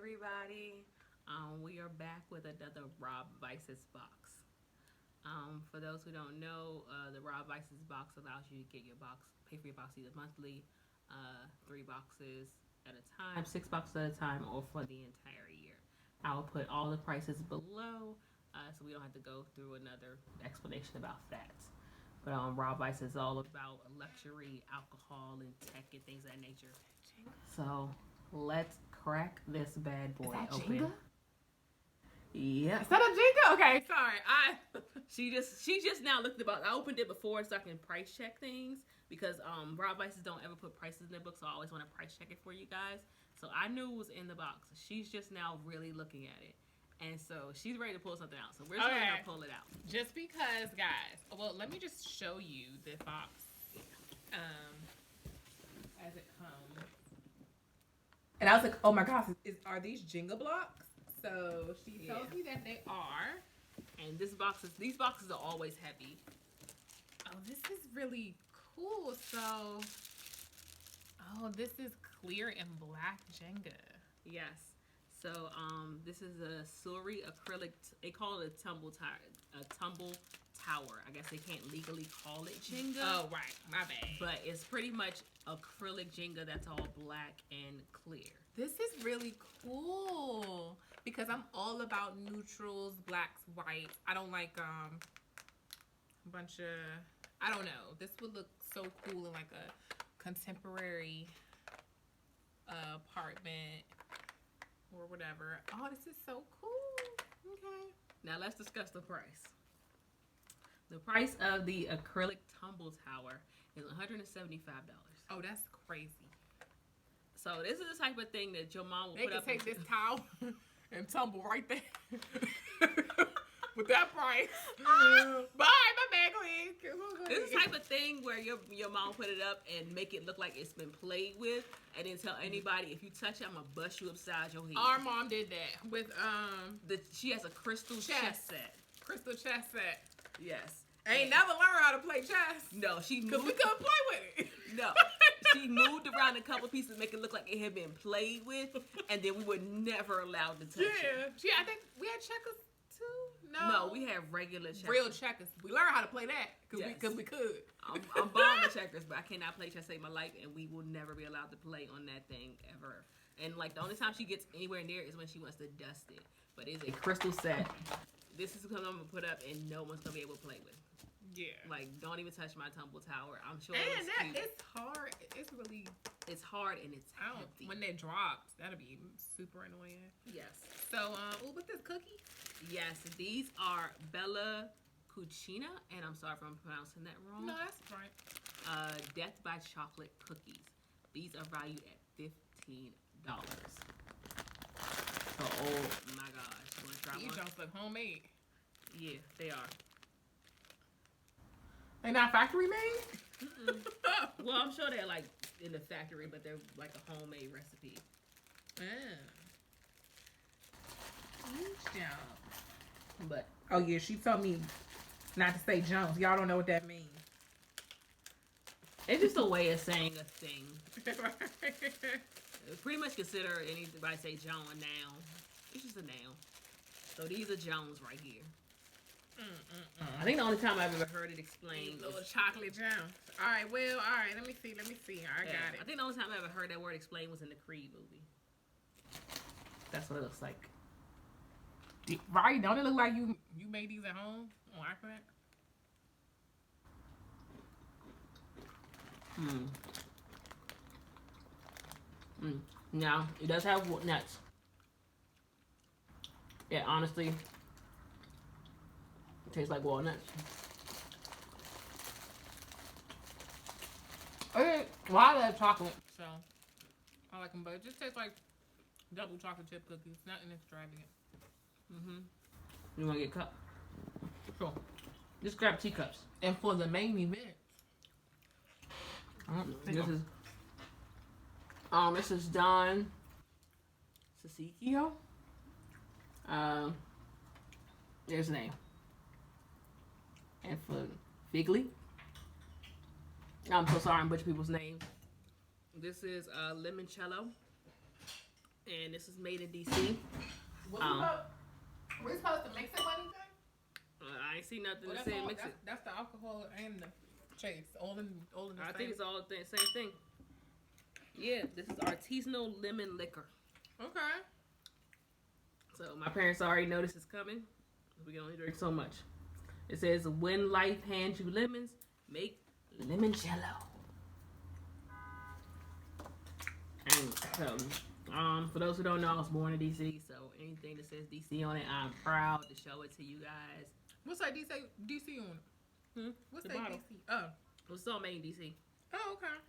everybody. We are back with another Robb Vices box. For those who don't know, the Robb Vices box allows you to get your box, pay for your box either monthly, 3 boxes at a time, 6 boxes at a time, or for the entire year. I will put all the prices below, so we don't have to go through another explanation about that. But Robb Vice is all about luxury, alcohol, and tech and things of that nature. So let's crack this bad boy open. Jenga? Yep. Is that a Jenga? Okay, sorry. She just now looked about. I opened it before so I can price check things because Robb Vices don't ever put prices in their book, so I always want to price check it for you guys. So I knew it was in the box. She's just now really looking at it. And so she's ready to pull something out. So we're just going to pull it out. Just because, guys. Well, let me just show you the box as it comes. And I was like, oh my gosh, are these Jenga blocks? So she tells me that they are. And these boxes are always heavy. Oh, this is really cool. So, this is clear and black Jenga. Yes. So, this is a Suri acrylic. They call it a tumble tower. I guess they can't legally call it Jenga. Oh, right. My bad. But it's pretty much acrylic Jenga that's all black and clear. This is really cool because I'm all about neutrals, blacks, whites. I don't like a bunch of, I don't know. This would look so cool in like a contemporary apartment or whatever. Oh, this is so cool. Okay. Now let's discuss the price. The price of the acrylic tumble tower is $175. Oh, that's crazy. So this is the type of thing that your mom will they put up. They can take this towel and tumble right there with that price. Bye, my bad, Queen. This is the type of thing where your mom will put it up and make it look like it's been played with, and then tell anybody if you touch it, I'm gonna bust you upside your head. Our mom did that with she has a crystal chess set. Crystal chess set. Yes. I ain't never learned how to play chess. No, because we couldn't play with it. No, she moved around a couple pieces, make it look like it had been played with, and then we were never allowed to touch it. Yeah, I think we had checkers too. No, we had regular checkers. Real checkers. We learned how to play that because we could. I'm bomb with checkers, but I cannot play chess to save my life, and we will never be allowed to play on that thing ever. And like the only time she gets anywhere near is when she wants to dust it. But it's a crystal set. This is what I'm gonna put up, and no one's gonna be able to play with. Yeah. Like, don't even touch my tumble tower. I'm sure it's hard. It's hard and it's heavy. When it drops, that'll be super annoying. Yes. So, what's this cookie? Yes, these are Bella Cucina, and I'm sorry if I'm pronouncing that wrong. No, that's right. Death by Chocolate cookies. These are valued at $15. So, oh my gosh. You want to try one? These jumps look homemade. Yeah, they are. They're not factory made? Well, I'm sure they're like in the factory, but they're like a homemade recipe. But oh yeah, she told me not to say Jones. Y'all don't know what that means. It's just a way of saying a thing. Pretty much consider anybody say John a noun. It's just a noun. So these are Jones right here. I think the only time I've ever heard it explained little chocolate Jones. All right, let me see. I got it. I think the only time I ever heard that word explained was in the Creed movie. That's what it looks like. Right? Don't it look like you made these at home on Acrylic? No, it does have nuts. Yeah, honestly, it tastes like walnuts. Okay, well, I love chocolate, so I like them, but it just tastes like double chocolate chip cookies. Nothing extravagant. You want to get a cup? Sure. Just grab teacups. And for the main event, this is Don Ciccio. There's the name. And for Figli. I'm so sorry I'm butchering people's names. This is Limoncello. And this is made in DC. We supposed to mix it with anything? I ain't seen nothing Well, that said mix it. That's the alcohol and the chase. All in the I same. think it's all the same thing. Yeah, this is artisanal lemon liquor. Okay. So my parents already know this is coming. We can only drink so much. It says, when life hands you lemons, make limoncello. And so, for those who don't know, I was born in DC, so anything that says DC on it, I'm proud to show it to you guys. What's that DC on it? What's that bottle. DC? Oh. It's all made in DC. Oh, okay.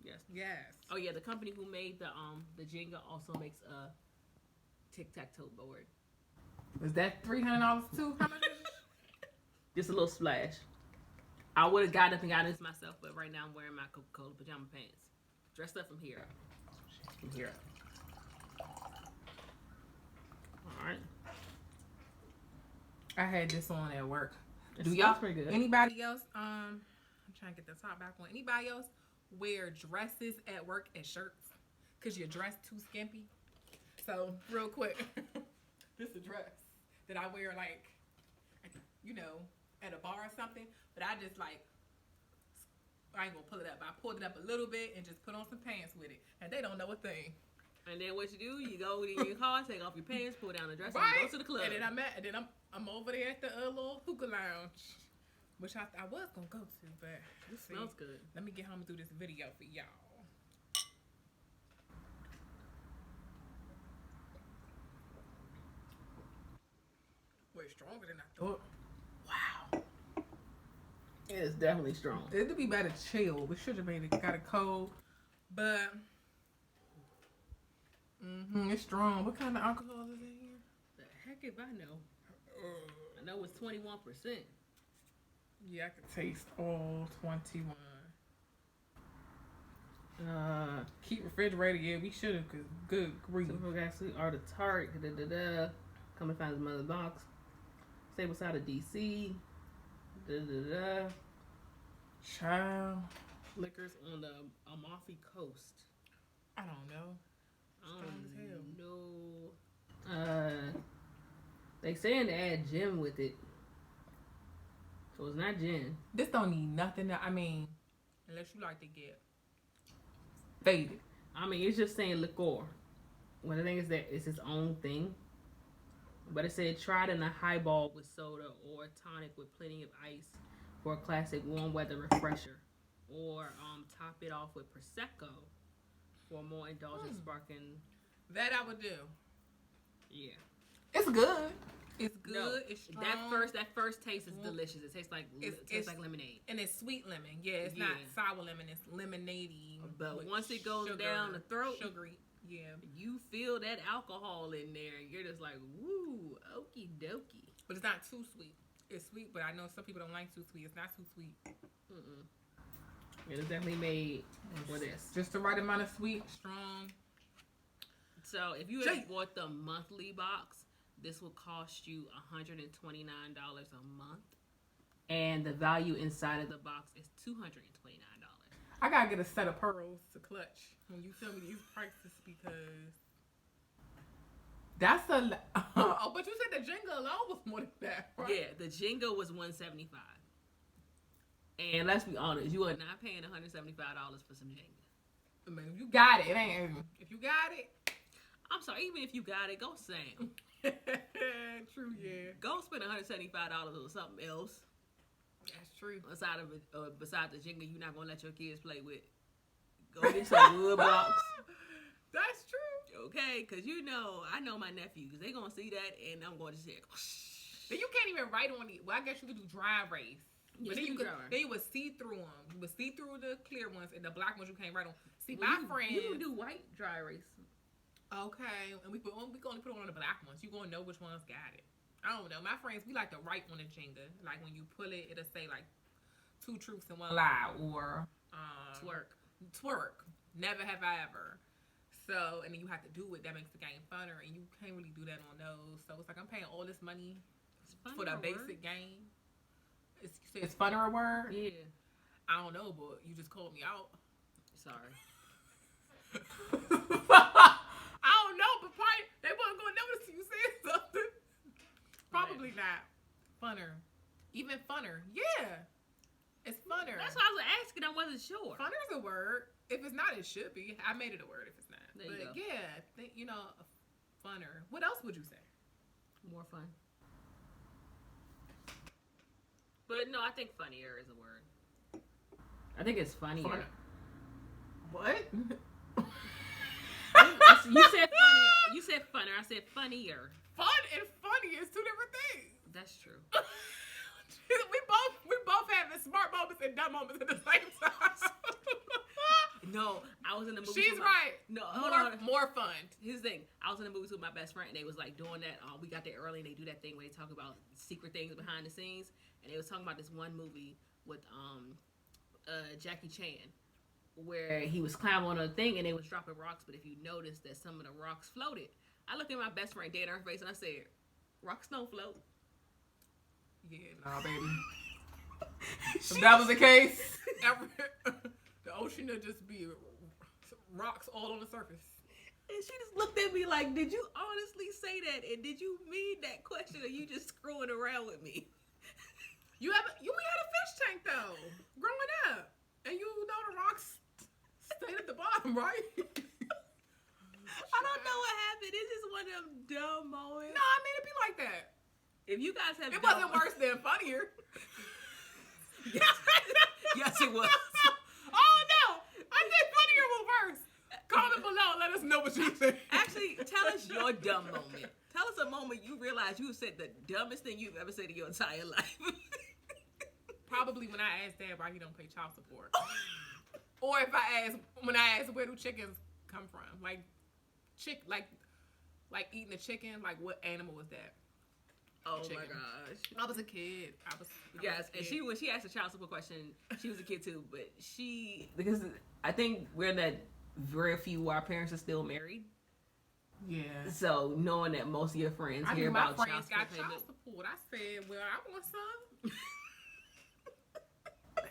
Yes. Yes. Oh yeah, the company who made the Jenga also makes a tic-tac-toe board. Is that $300 too? How much is it? Just a little splash. I would have got up and got this myself, but right now I'm wearing my Coca-Cola pajama pants. Dressed up from here up. From here up. Alright. I had this on at work. Do y'all pretty good? Anybody else? I'm trying to get the top back on. Anybody else wear dresses at work as shirts? Cause your dress too skimpy. So real quick, this is a dress that I wear like, at a bar or something. But I just I ain't gonna pull it up. I pulled it up a little bit and just put on some pants with it, and they don't know a thing. And then what you do? You go in your car, take off your pants, pull down the dress, Right? and go to the club. And then I'm over there at the little hookah lounge, which I was gonna go to, but This smells good. Let me get home and do this video for y'all. Way stronger than I thought. Wow. It is definitely strong. It'd be better chill. We should have made it got it cold, but it's strong. What kind of alcohol is in here? The heck if I know. I know it's 21%. Yeah, I can taste all 21. Keep refrigerated. Yeah, we should have. Cause good grief. So actually are the tart. Come and find his mother's box. Stay beside of DC. Child. Liquors on the Amalfi Coast. I don't know. Strong as hell. They saying to add gin with it. So it's not gin. This don't need nothing. Unless you like to get faded. I mean, it's just saying liqueur. Well, the thing is that it's its own thing. But it said tried in a highball with soda or tonic with plenty of ice for a classic warm weather refresher. Or top it off with Prosecco for a more indulgent sparkling. That I would do. Yeah. It's good. It's good. No, it's strong. That first taste is delicious. It tastes like like lemonade. And it's sweet lemon. Yeah, it's not sour lemon. It's lemonade-y. But once it goes down the throat, sugary. Yeah. You feel that alcohol in there. And you're just like, woo, okie dokie. But it's not too sweet. It's sweet, but I know some people don't like too sweet. It's not too sweet. It is definitely made for this. Just the right amount of sweet, strong. So if you had bought the monthly box, this will cost you $129 a month. And the value inside of the box is $229. I gotta get a set of pearls to clutch when you tell me these prices because that's a oh, but you said the Jenga alone was more than that, right? Yeah, the Jenga was $175. And let's be honest, you are not paying $175 for some Jenga. I mean, if you got it, if you got it. I'm sorry, even if you got it, go Sam. True, yeah. Go spend $175 on something else. That's true. Besides the Jenga you're not gonna let your kids play with. Go get some wood blocks. That's true. Okay, because I know my nephews. They gonna see that and I'm going to say, then you can't even write on it. Well, I guess you could do dry erase. But then you would see through them. You would see through the clear ones and the black ones you can't write on. See, my friends. You can do white dry erase. Okay, and we can only put it on the black ones. You gonna know which ones got it. I don't know. My friends, we like to write on a Jenga. Like when you pull it, it'll say like 2 truths and 1 lie, or twerk. Never have I ever. So, and then you have to do it. That makes the game funner, and you can't really do that on those. So it's like I'm paying all this money for the basic game. It's funner a word? Yeah. I don't know, but you just called me out. Sorry. I don't know, but not. Funner. Even funner. Yeah. It's funner. That's why I was asking. I wasn't sure. Funner's a word. If it's not, it should be. I made it a word if it's not. There you go. Yeah, funner. What else would you say? More fun. But no, I think funnier is a word. I think it's funnier. What? You said funnier. You said funner. I said funnier. Fun and funny is two different things. That's true. we both having smart moments and dumb moments at the same time. No, I was in the movie. She's right. No, more fun. Here's the thing. I was in the movies with my best friend, and they was like doing that. We got there early, and they do that thing where they talk about secret things behind the scenes. And they was talking about this one movie with Jackie Chan, where he was climbing on a thing, and they was dropping rocks. But if you notice that some of the rocks floated, I looked at my best friend dead in her face, and I said, "Rocks don't float." Yeah, nah, baby. If that was the case, the ocean would just be rocks all on the surface. And she just looked at me like, "Did you honestly say that? And did you mean that question, or you just screwing around with me?" We had a fish tank though, growing up, and you know the rocks stayed at the bottom, right? I don't know what happened. It's just one of them dumb moments. No, I mean it'd be like that. If you guys have, it wasn't worse than funnier. Yes, it was. Oh no, I think funnier was worse. Comment below. Let us know what you think. Actually, tell us your dumb moment. Tell us a moment you realized you said the dumbest thing you've ever said in your entire life. Probably when I asked Dad why he don't pay child support, or when I asked where do chickens come from, like eating a chicken, like what animal was that? Oh my gosh! I was a kid. Yes, and when she asked the child support question, she was a kid too. But because I think we're that very few where our parents are still married. Yeah. So knowing that most of your friends hear about my friends got child support, I said, well, I want some.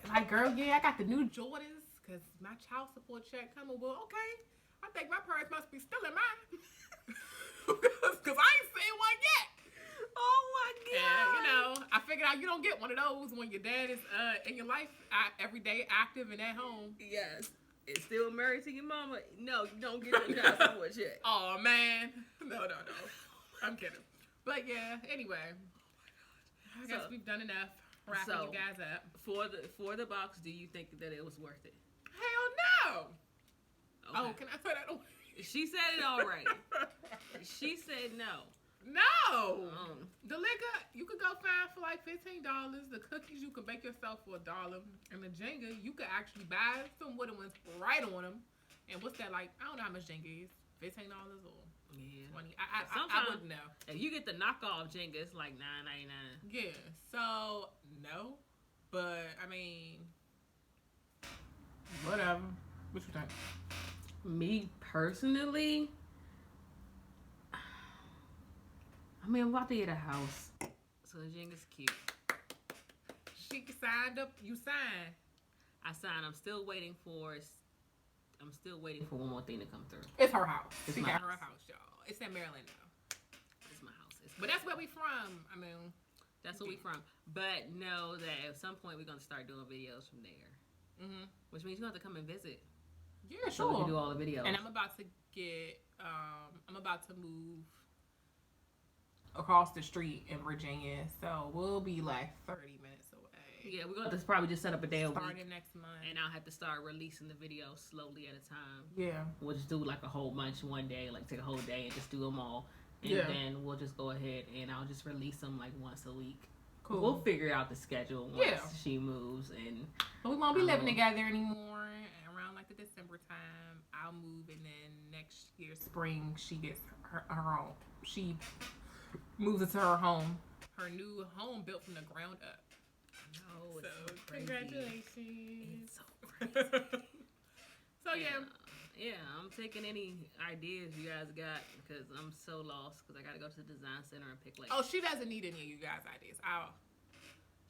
Like, girl, yeah, I got the new Jordans because my child support check coming. Well, okay. I think my parents must be still in mine. Because I ain't seen one yet. Oh my God. And, I figured out you don't get one of those when your dad is in your life every day, active and at home. Yes. And still married to your mama. No, you don't get the child support check. Oh, man. No. I'm kidding. But, yeah, anyway. I guess we've done enough. Wrapping you guys up. For the box, do you think that it was worth it? Hell no. Okay. Oh, can I put that away? She said it already. She said no. No. The liquor you could go find for like $15. The cookies you could make yourself for $1, and the Jenga you could actually buy some wooden ones right on them. And what's that like? I don't know how much Jenga is. $15 or $20. I wouldn't know. If you get the knockoff Jenga, it's like $9.99. Yeah. So no, but I mean, whatever. What you think? Me personally, I mean, I'm about to get a house, so the Jenga's cute. She signed up. You signed. I signed. I'm still waiting for one more thing to come through. It's her house. It's she my got house. her house, y'all. It's in Maryland now. It's my house. But that's where we from. I mean, that's where we from. But know that at some point we're gonna start doing videos from there. Mm-hmm. Which means you have to come and visit. Yeah, so we can do all the videos. And I'm about to get. I'm about to move across the street in Virginia, so we'll be like 30 minutes away. Yeah, we're going to probably just set up a day a week. Starting next month. And I'll have to start releasing the videos slowly at a time. Yeah. We'll just do like a whole bunch one day, like take a whole day and just do them all. And then we'll just go ahead and I'll just release them like once a week. Cool. We'll figure out the schedule once she moves. But we won't be living together anymore. Around like the December time, I'll move, and then next year spring she gets her own. She moves into her home. Her new home built from the ground up. Oh, so it's so crazy. Congratulations. It's so crazy. So yeah, I'm taking any ideas you guys got because I'm so lost because I got to go to the design center and pick like. Oh, she doesn't need any of you guys' ideas.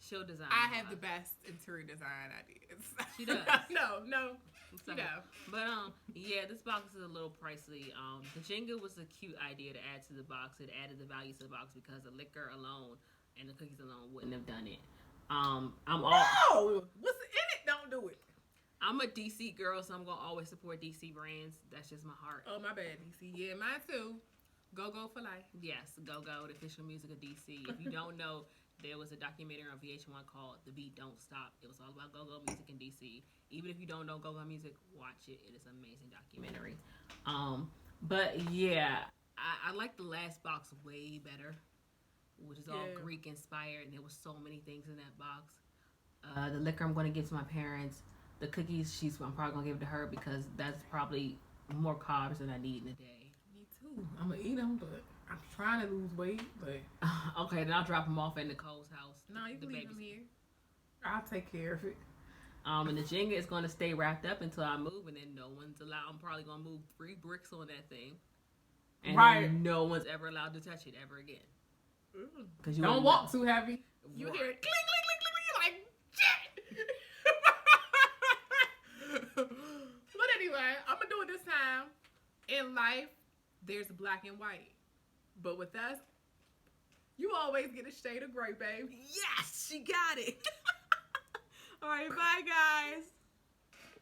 She'll design. I have the best interior design ideas. She does. No. So, but yeah, this box is a little pricey. The Jenga was a cute idea to add to the box. It added the value to the box because the liquor alone and the cookies alone wouldn't have done it. I'm all. No, what's in it? Don't do it. I'm a DC girl, so I'm gonna always support DC brands. That's just my heart. Oh, my bad, DC. Yeah, mine too. Go for life. Yes, go, the official music of DC. If you don't know, there was a documentary on VH1 called "The Beat Don't Stop." It was all about go music in DC. Even if you don't know go music, watch it. It is an amazing documentary. But yeah, I like the last box way better, which is all Greek inspired, and there was so many things in that box. The liquor I'm going to give to my parents. The cookies, I'm probably going to give it to her because that's probably more carbs than I need in a day. Me too. I'm going to eat them, but I'm trying to lose weight. But okay, then I'll drop them off at Nicole's house. No, you can leave them here. I'll take care of it. And the Jenga is going to stay wrapped up until I move, and then no one's allowed. I'm probably going to move 3 bricks on that thing. And then no one's ever allowed to touch it ever again. Because you don't walk too heavy. You hear it clink, clink, clink, clink, you're like, shit. But anyway, I'm going to do it this time. In life, there's black and white. But with us, you always get a shade of gray, babe. Yes, she got it. All right, bye, guys.